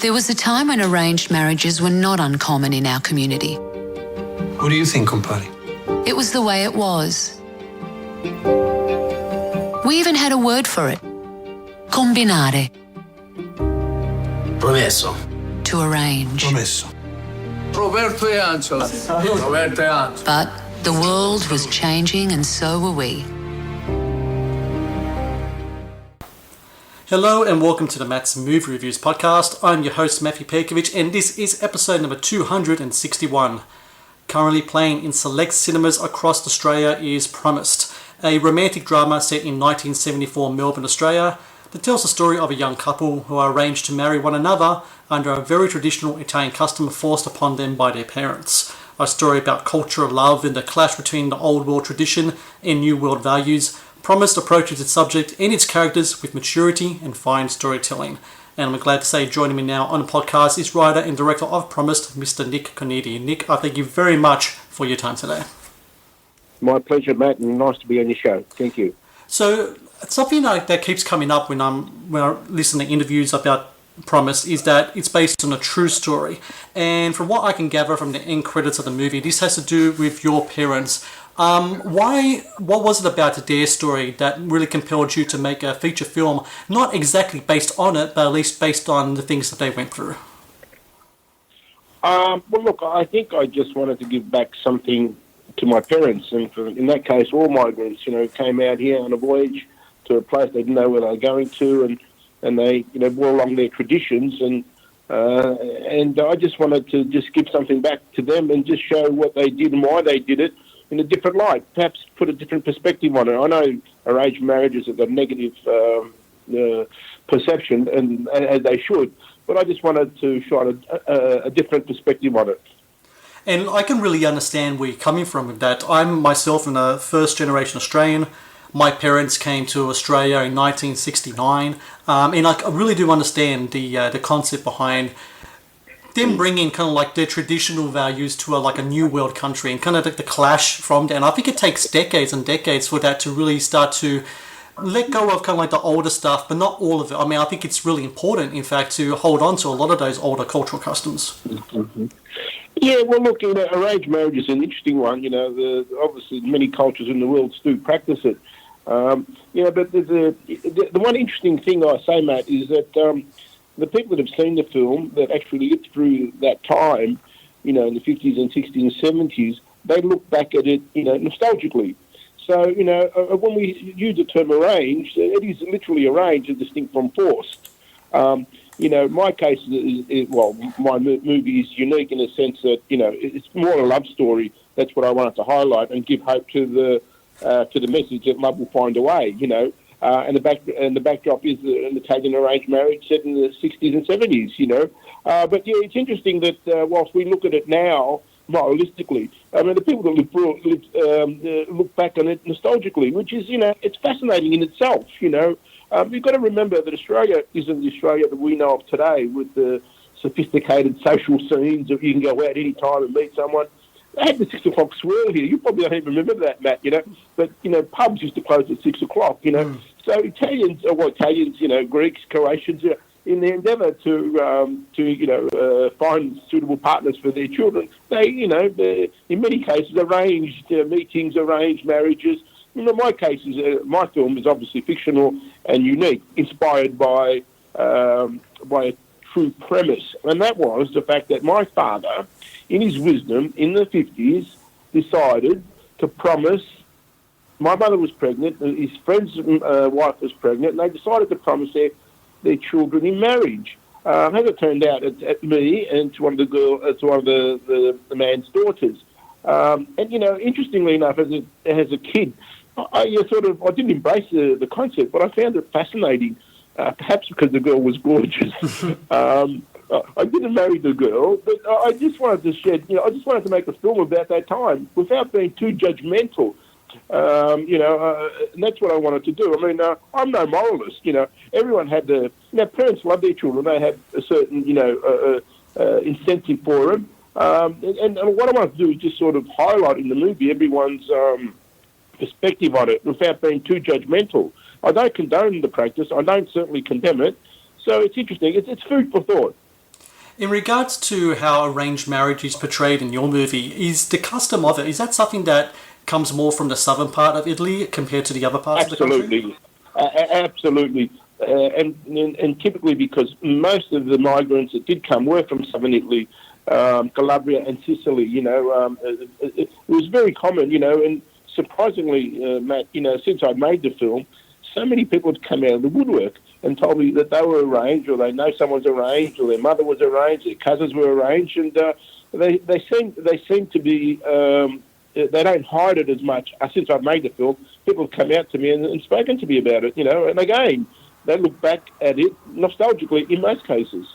There was a time when arranged marriages were not uncommon in our community. What do you think, Company? It was the way it was. We even had a word for it. Combinare. Promesso. To arrange. Promesso. Roberto e Angela. Roberto e Angela. But the world was changing and so were we. Hello and welcome to the Matt's Movie Reviews podcast. I'm your host Matthew Pejkovic and this is episode number 261. Currently playing in select cinemas across Australia is Promised, a romantic drama set in 1974 Melbourne, Australia that tells the story of a young couple who are arranged to marry one another under a very traditional Italian custom forced upon them by their parents. A story about culture, love and the clash between the old world tradition and new world values. Promised approaches its subject and its characters with maturity and fine storytelling. And I'm glad to say joining me now on the podcast is writer and director of Promised, Mr. Nick Conidi. Nick, I thank you very much for your time today. My pleasure, Matt, and nice to be on your show. Thank you. So, something that keeps coming up when I listen to interviews about Promised is that it's based on a true story. And from what I can gather from the end credits of the movie, this has to do with your parents. What was it about their story that really compelled you to make a feature film, not exactly based on it, but at least based on the things that they went through? Well, look, I think I just wanted to give back something to my parents, and in that case, all migrants, came out here on a voyage to a place they didn't know where they were going to, and they, brought along their traditions, and I just wanted to just give something back to them and just show what they did and why they did it in a different light, perhaps put a different perspective on it. I know arranged marriages have got negative perception, and as they should, but I just wanted to shine a different perspective on it. And I can really understand where you're coming from with that. I'm myself a first-generation Australian. My parents came to Australia in 1969, and I really do understand the concept behind them bringing kind of like their traditional values to a new world country and kind of the clash from that. And I think it takes decades and decades for that to really start to let go of kind of like the older stuff, but not all of it. I mean, I think it's really important, in fact, to hold on to a lot of those older cultural customs. Mm-hmm. Yeah, well, look, arranged marriage is an interesting one. Obviously many cultures in the world do practice it. But the one interesting thing I say, Matt, is that the people that have seen the film that actually lived through that time, in the 50s and 60s and 70s, they look back at it, nostalgically. So, when we use the term arranged, it is literally arranged and distinct from forced. My case my movie is unique in the sense that, it's more a love story. That's what I wanted to highlight and give hope to the message that love will find a way, and the backdrop is an Italian arranged marriage set in the 60s and 70s, But yeah, it's interesting that whilst we look at it now moralistically, I mean, the people that look back on it nostalgically, which is, it's fascinating in itself, We've got to remember that Australia isn't the Australia that we know of today with the sophisticated social scenes that you can go out any time and meet someone. They had the 6 o'clock swirl here. You probably don't even remember that, Matt, But, pubs used to close at 6 o'clock, So Italians, Greeks, Croatians, in their endeavour to find suitable partners for their children, they, in many cases, arranged meetings, arranged marriages. My case is, my film is obviously fictional and unique, inspired by a true premise. And that was the fact that my father, in his wisdom, in the 50s, decided to promise. My mother was pregnant, and his friend's wife was pregnant, and they decided to promise their children in marriage. As it turned out, at me and to one of the man's daughters. Interestingly enough, as a kid, I didn't embrace the concept, but I found it fascinating. Perhaps because the girl was gorgeous. I didn't marry the girl, but I just wanted to make a film about that time without being too judgmental. And that's what I wanted to do. I mean, I'm no moralist. Everyone had parents love their children. They had a certain, incentive for them. And what I wanted to do is just sort of highlight in the movie everyone's perspective on it without being too judgmental. I don't condone the practice. I don't certainly condemn it. So it's interesting. It's food for thought. In regards to how arranged marriage is portrayed in your movie, is the custom of it, is that something that comes more from the southern part of Italy compared to the other parts of the country? Absolutely. And typically because most of the migrants that did come were from southern Italy, Calabria and Sicily, it was very common, and surprisingly, Matt, since I made the film, so many people had come out of the woodwork and told me that they were arranged, or they know someone's arranged, or their mother was arranged, their cousins were arranged, and they seem to be, they don't hide it as much. Since I've made the film, people have come out to me and spoken to me about it, and again, they look back at it nostalgically in most cases.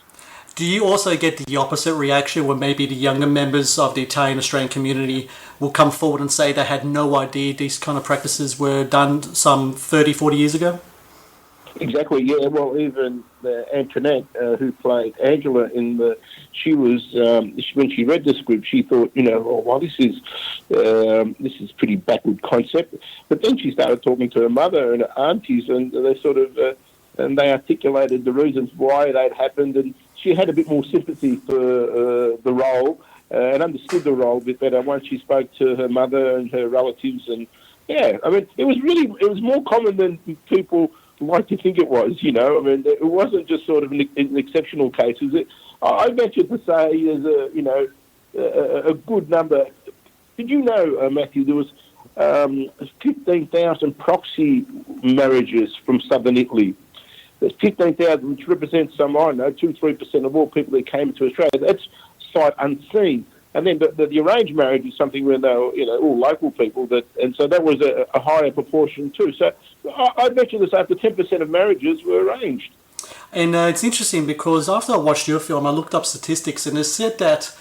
Do you also get the opposite reaction where maybe the younger members of the Italian-Australian community will come forward and say they had no idea these kind of practices were done some 30, 40 years ago? Exactly, yeah. Well, even Antoinette, who played Angela she was, when she read the script, she thought, this is pretty backward concept. But then she started talking to her mother and her aunties, and they sort of, and they articulated the reasons why they'd happened, and she had a bit more sympathy for the role and understood the role a bit better once she spoke to her mother and her relatives. And yeah, I mean, it was more common than people like to think it was. I mean, it wasn't just sort of an exceptional case. I venture to say there's a good number. Did you know, Matthew, there was 15,000 proxy marriages from southern Italy. There's 15,000, which represents 2-3% of all people that came to Australia. That's sight unseen. And then the arranged marriage is something where they were, all local people, and so that was a higher proportion too. So I bet you this after 10% of marriages were arranged. And it's interesting because after I watched your film, I looked up statistics, and it said that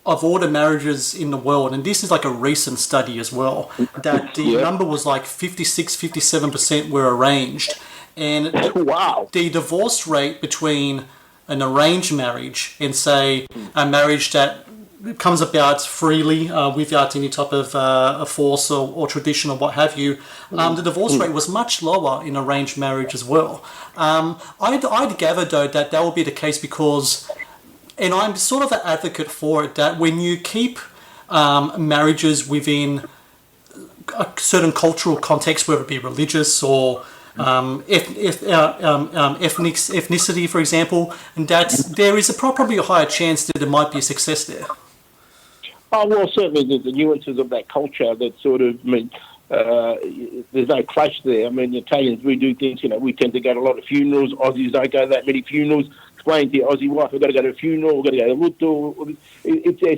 of all the marriages in the world, and this is like a recent study as well, that the number was like 56-57% were arranged. And wow. The divorce rate between an arranged marriage and, say, a marriage that comes about freely without any type of force or tradition or what have you, the divorce rate was much lower in arranged marriage as well. I'd gather, though, that will be the case because, and I'm sort of an advocate for it, that when you keep marriages within a certain cultural context, whether it be religious or ethnicity, for example, and that there is probably a higher chance that there might be a success there. Oh, well, certainly there's the nuances of that culture that sort of, there's no clash there. I mean, Italians, we do things, we tend to go to a lot of funerals. Aussies don't go to that many funerals. Explain to your Aussie wife, we've got to go to a funeral, we've got to go to lutto.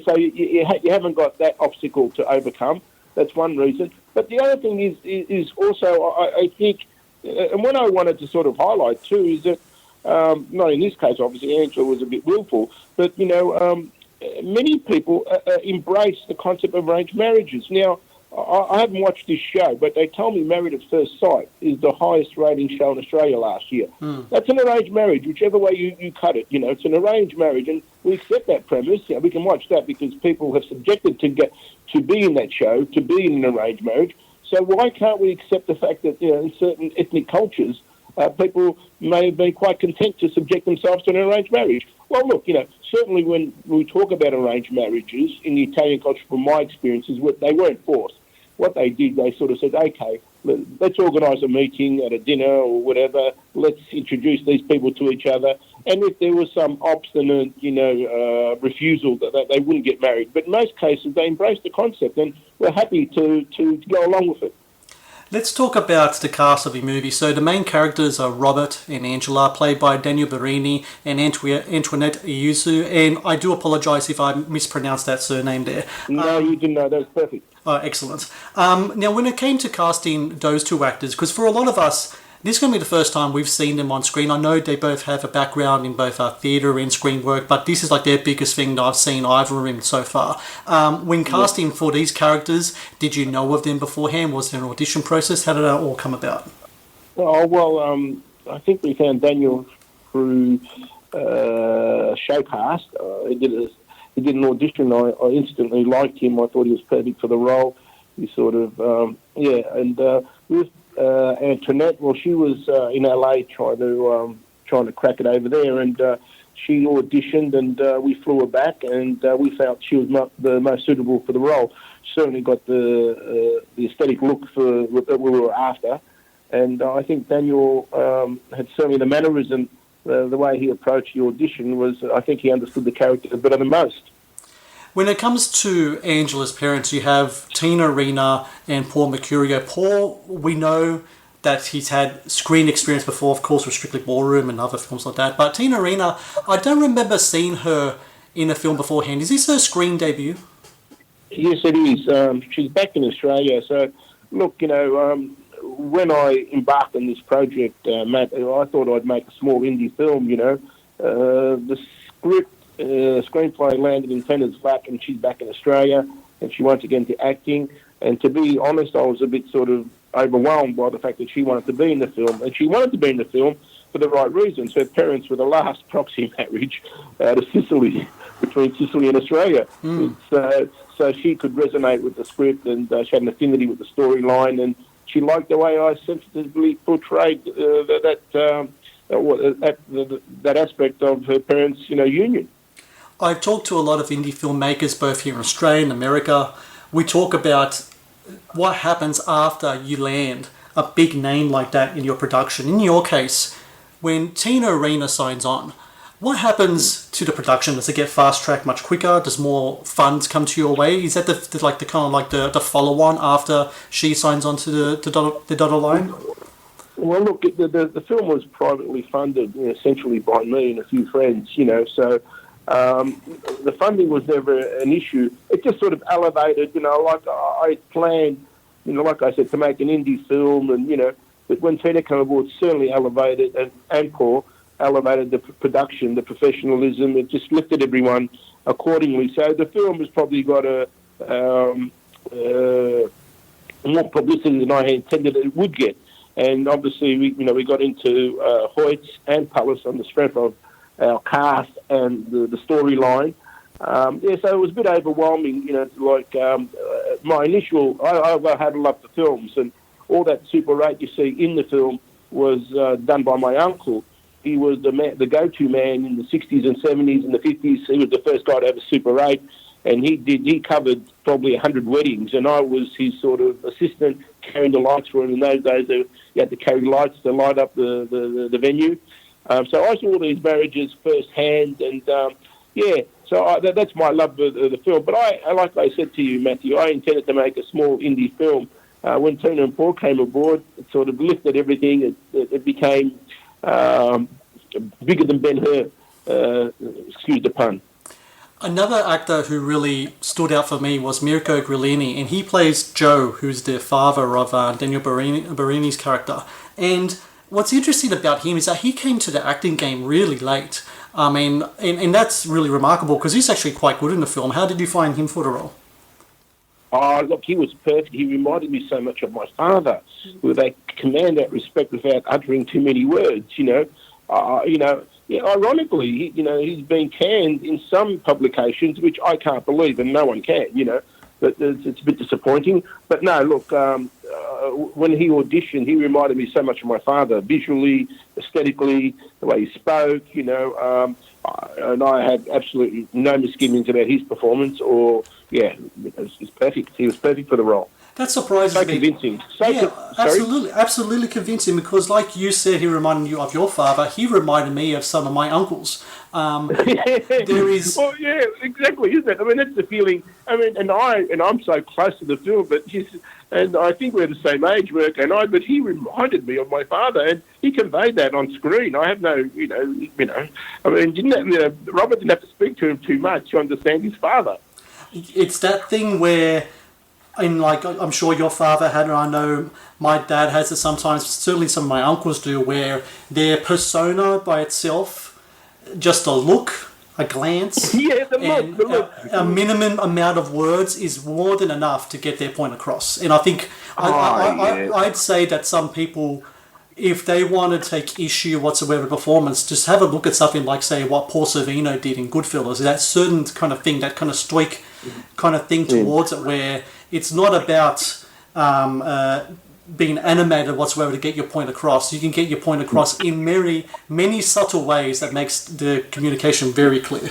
So you haven't got that obstacle to overcome. That's one reason. But the other thing is also, I think, and what I wanted to sort of highlight too is that, not in this case, obviously, Angela was a bit willful, but, many people embrace the concept of arranged marriages. Now, I haven't watched this show, but they tell me Married at First Sight is the highest rating show in Australia last year. That's an arranged marriage, whichever way you cut it. It's an arranged marriage, and we accept that premise. We can watch that because people have subjected to be in that show, to be in an arranged marriage. So why can't we accept the fact that, in certain ethnic cultures, people may be quite content to subject themselves to an arranged marriage? Well, look, certainly when we talk about arranged marriages in the Italian culture, from my experiences, they weren't forced. What they did, they sort of said, okay, let's organise a meeting at a dinner or whatever. Let's introduce these people to each other. And if there was some obstinate, refusal, that they wouldn't get married. But in most cases, they embraced the concept and were happy to go along with it. Let's talk about the cast of the movie. So the main characters are Robert and Angela, played by Daniel Barini and Antoinette Iuzu. And I do apologise if I mispronounced that surname there. No, you didn't know. That was perfect. Oh, excellent. Now, when it came to casting those two actors, because for a lot of us, this is going to be the first time we've seen them on screen. I know they both have a background in both theatre and screen work, but this is like their biggest thing that I've seen either in so far. When casting for these characters, did you know of them beforehand? Was there an audition process? How did that all come about? Well, I think we found Daniel through Showcast. He did an audition. I instantly liked him. I thought he was perfect for the role. He sort of, and with Antoinette, well, she was in LA trying trying to crack it over there, and she auditioned, and we flew her back, and we felt she was not the most suitable for the role. Certainly got the aesthetic look that we were after, and I think Daniel had certainly the mannerism, the way he approached the audition was, I think he understood the character better than most. When it comes to Angela's parents, you have Tina Arena and Paul Mercurio. Paul, we know that he's had screen experience before, of course, with Strictly Ballroom and other films like that. But Tina Arena, I don't remember seeing her in a film beforehand. Is this her screen debut? Yes, it is. She's back in Australia. So, look, when I embarked on this project, Matt, I thought I'd make a small indie film, The screenplay landed in Tenner's lap, and she's back in Australia, and she wants to get into acting. And to be honest, I was a bit sort of overwhelmed by the fact that she wanted to be in the film, and she wanted to be in the film for the right reasons. Her parents were the last proxy marriage out of Sicily, between Sicily and Australia. So she could resonate with the script, and she had an affinity with the storyline, and she liked the way I sensitively portrayed that aspect of her parents' union. I've talked to a lot of indie filmmakers, both here in Australia and America. We talk about what happens after you land a big name like that in your production. In your case, when Tina Arena signs on, what happens to the production? Does it get fast-tracked much quicker? Does more funds come to your way? Is that the follow-on after she signs on to the dotted line? Well, look, the film was privately funded, essentially by me and a few friends, so the funding was never an issue. It just sort of elevated, like I planned, like I said, to make an indie film, and, but when Tina came aboard, certainly elevated, and Paul elevated the production, the professionalism. It just lifted everyone accordingly. So the film has probably got more publicity than I intended it would get. And obviously, we got into Hoyts and Palace on the strength of our cast and the storyline. So it was a bit overwhelming, my initial, I had loved the films, and all that Super 8 you see in the film was done by my uncle. He was the go-to man in the 60s and 70s and the 50s. He was the first guy to have a Super 8, and he covered probably 100 weddings, and I was his sort of assistant, carrying the lights for him. In those days, you had to carry lights to light up the venue. So I saw these marriages firsthand, and so that's my love of the film. But like I said to you, Matthew, I intended to make a small indie film. When Tina and Paul came aboard, it sort of lifted everything. It became bigger than Ben-Hur, excuse the pun. Another actor who really stood out for me was Mirko Grillini, and he plays Joe, who's the father of Daniel Barini's character. And what's interesting about him is that he came to the acting game really late. And that's really remarkable because he's actually quite good in the film. How did you find him for the role? Oh, look, he was perfect. He reminded me so much of my father, where they command that respect without uttering too many words, ironically, he's been canned in some publications, which I can't believe, and no one can, But it's a bit disappointing. But no, look, when he auditioned, he reminded me so much of my father, visually, aesthetically, the way he spoke, and I had absolutely no misgivings about his performance, it's perfect. He was perfect for the role. That surprises me. Convincing. Absolutely convincing, because like you said, he reminded you of your father. He reminded me of some of my uncles. There is... Well, yeah, exactly, isn't it? I mean, that's the feeling. I mean, and I'm so close to the film, and I think we're the same age, Merck and I, but he reminded me of my father, and he conveyed that on screen. I have no, I mean, Robert didn't have to speak to him too much to understand his father. It's that thing where, I'm sure your father had, and I know my dad has it sometimes, certainly some of my uncles do, where their persona by itself, just a look, a glance, the look. A minimum amount of words is more than enough to get their point across. And I think I'd say that some people, if they want to take issue whatsoever performance, just have a look at something like, say, what Paul Sorvino did in Goodfellas. That certain kind of thing, that kind of stoic kind of thing towards it, where it's not about being animated whatsoever to get your point across. You can get your point across in many subtle ways that makes the communication very clear.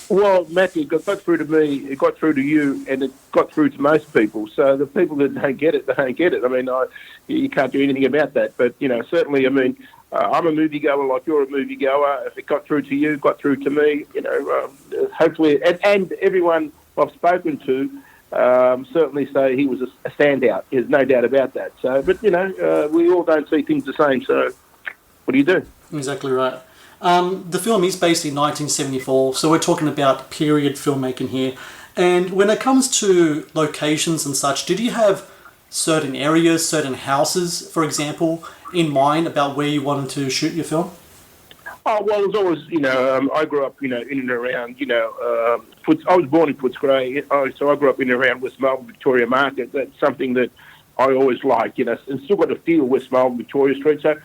Well, Matthew, it got through to me, it got through to you, and it got through to most people. So the people that don't get it, they don't get it. I mean, you can't do anything about that. But, certainly, I'm a moviegoer like you're a moviegoer. If it got through to you, got through to me, hopefully, and everyone I've spoken to certainly say he was a standout. There's no doubt about that. So, but, we all don't see things the same. So what do you do? Exactly right. The film is based in 1974, so we're talking about period filmmaking here. And when it comes to locations and such, did you have certain areas, certain houses, for example, in mind about where you wanted to shoot your film? Oh, well, it was always, I grew up, in and around, I was born in Footscray, so I grew up in and around West Melbourne, Victoria Market. That's something that I always liked, and still got to feel West Melbourne, Victoria Street. So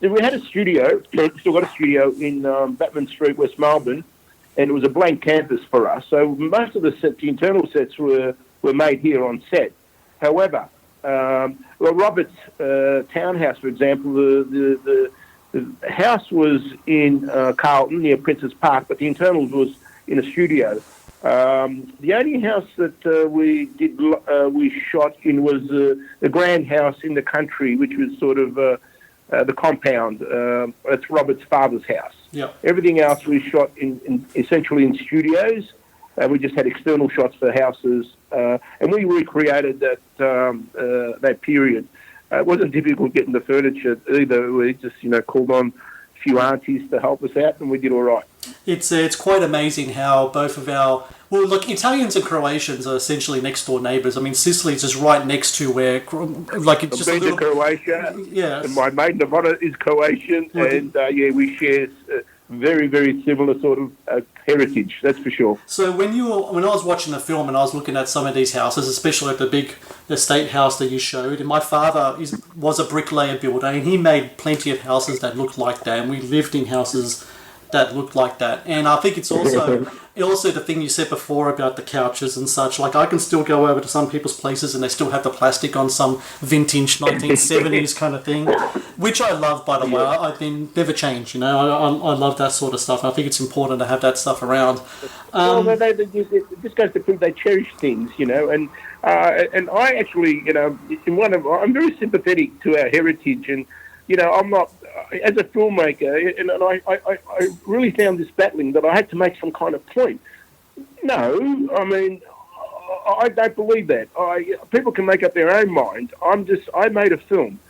we had a studio, still got a studio in Batman Street, West Melbourne, and it was a blank canvas for us. So most of the internal sets were made here on set. However, Robert's townhouse, for example, the house was in Carlton near Princes Park, but the internals was in a studio. The only house that we shot in was the grand house in the country, which was sort of the compound. It's Robert's father's house. Yep. Everything else we shot essentially in studios. We just had external shots for houses, and we recreated that period. It wasn't difficult getting the furniture either. We just called on a few aunties to help us out, and we did all right. It's quite amazing how both of our... Well, look, Italians and Croatians are essentially next-door neighbours. I mean, Sicily's just right next to where... It's just I've been to Croatia. Yeah. And my maiden of honour is Croatian, and we share very, very similar sort of heritage, that's for sure. So when I was watching the film and I was looking at some of these houses, especially like the big estate house that you showed, and my father was a bricklayer builder, and he made plenty of houses that looked like that, and we lived in houses that looked like that. And I think it's also the thing you said before about the couches and such. Like, I can still go over to some people's places and they still have the plastic on some vintage 1970s kind of thing, which I love, by the way. I've been never changed, I love that sort of stuff. I think it's important to have that stuff around. This goes to prove they cherish things, and I actually, I'm very sympathetic to our heritage, and I'm not, as a filmmaker, and I really found this battling that I had to make some kind of point. No, I mean, I don't believe that. People can make up their own mind. I made a film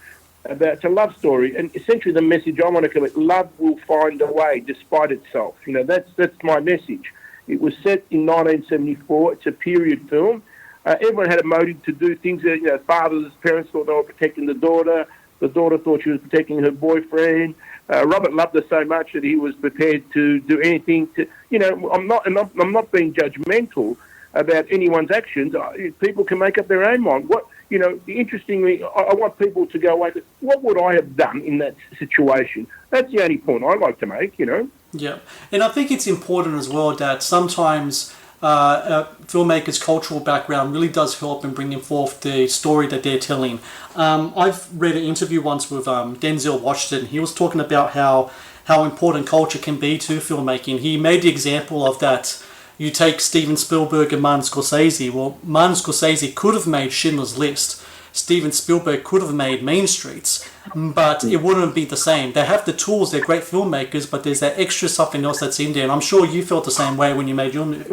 it's a love story, and essentially the message I want to commit: love will find a way despite itself. That's my message. It was set in 1974. It's a period film. Everyone had a motive to do things. Parents thought they were protecting the daughter. The daughter thought she was protecting her boyfriend. Robert loved her so much that he was prepared to do anything to. I'm not being judgmental about anyone's actions. People can make up their own mind. Interestingly, I want people to go away. What would I have done in that situation? That's the only point I like to make. Yeah, and I think it's important as well that sometimes a filmmaker's cultural background really does help in bringing forth the story that they're telling. I've read an interview once with Denzel Washington. He was talking about how important culture can be to filmmaking. He made the example of that. You take Steven Spielberg and Martin Scorsese. Well, Martin Scorsese could have made Schindler's List. Steven Spielberg could have made Mean Streets, but it wouldn't be the same. They have the tools, they're great filmmakers, but there's that extra something else that's in there, and I'm sure you felt the same way when you made your movie.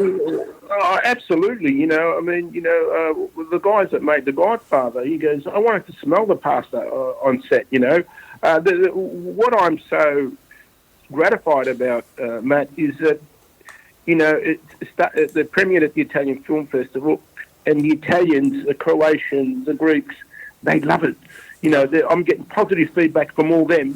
Absolutely, the guys that made The Godfather, he goes, I wanted to smell the pasta on set, What I'm so gratified about, Matt, is that, they premiered at the Italian Film Festival, and the Italians, the Croatians, the Greeks, they love it. I'm getting positive feedback from all them,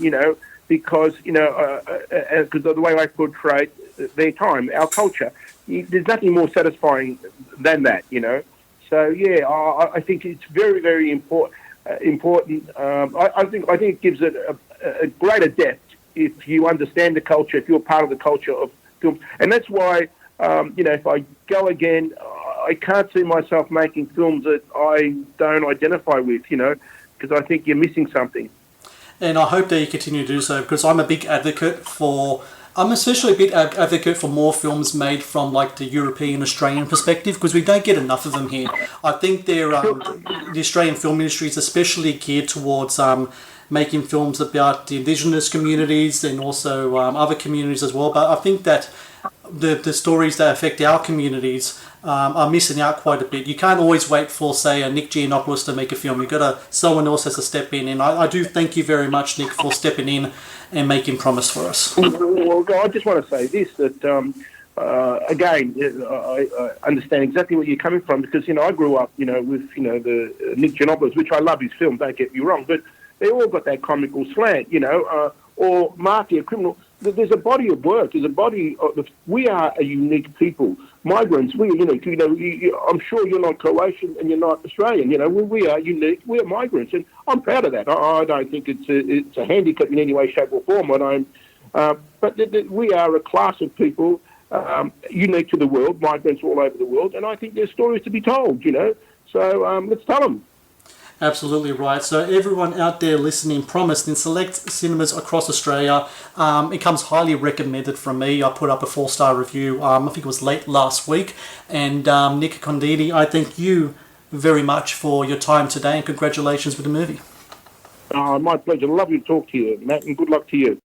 because, because of the way I portray their time, our culture. There's nothing more satisfying than that, So, I think it's very, very important. I think it gives it a greater depth if you understand the culture, if you're part of the culture of film. And that's why, if I go again, I can't see myself making films that I don't identify with, because I think you're missing something. And I hope that you continue to do so, because I'm a big advocate for... I'm especially a big advocate for more films made from like the European Australian perspective, because we don't get enough of them here. I think the Australian film industry is especially geared towards making films about the Indigenous communities and also other communities as well. But I think that the stories that affect our communities are missing out quite a bit. You can't always wait for, say, a Nick Giannopoulos to make a film. Someone else has to step in. And I do thank you very much, Nick, for stepping in and making Promise for us. Well, I just want to say this, that again, I understand exactly where you're coming from, because I grew up with the Nick Giannopoulos, which I love his film, don't get me wrong, but they all got that comical slant, or Marky, a criminal. There's a body of work. There's a body of. We are a unique people. Migrants. We are unique. I'm sure you're not Croatian and you're not Australian. We are unique. We are migrants, and I'm proud of that. I don't think it's a handicap in any way, shape, or form. But we are a class of people unique to the world. Migrants all over the world, and I think there's stories to be told. So let's tell them. Absolutely right. So everyone out there listening, Promised in select cinemas across Australia. It comes highly recommended from me. I put up a 4-star review, I think it was late last week. And Nick Conidi, I thank you very much for your time today, and congratulations with the movie. My pleasure. Lovely to talk to you, Matt, and good luck to you.